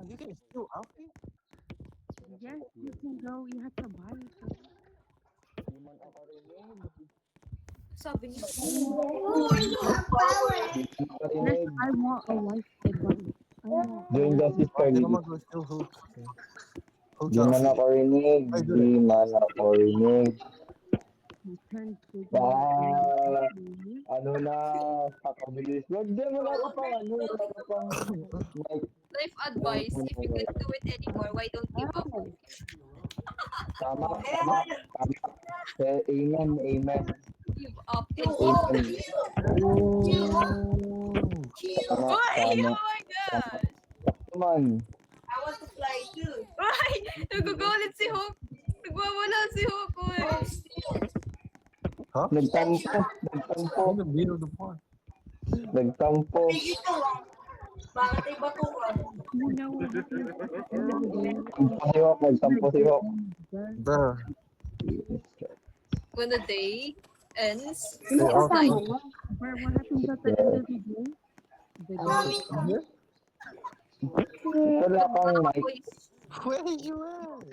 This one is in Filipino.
you can still out it. Yes, you can go. You have to buy it. Di man ako rinig. Sabi niya. Di man ako Yes, rinig. I want a white bunny. I want. Join Justice Oh, di Charlie. naman go still hook. Hook Di man outfit. ako rinig. Ay, do Di that. man ako rinig. You can take Sa, me. ano na, kakabilis. Wag din, wala ka pang ano, wala ka pang mic. Life advice, if you can't do it anymore, why don't give up? Tama, tama, tama. Amen, amen. Give up and Amen. Oh. Tama, Why? tama. Oh my gosh! Sakto man. Why? Nagugulit si Hook. Nagwawala si Hook. Uy. Huh? Nagtampo, nagtampo, In the middle of the park. nagtampo. Una, what Nagtampo si Hawk. Bruh. When the day ends, Stay out. night. What happens at the end of the day? The day. Wala kang mic. Boys. Where you at?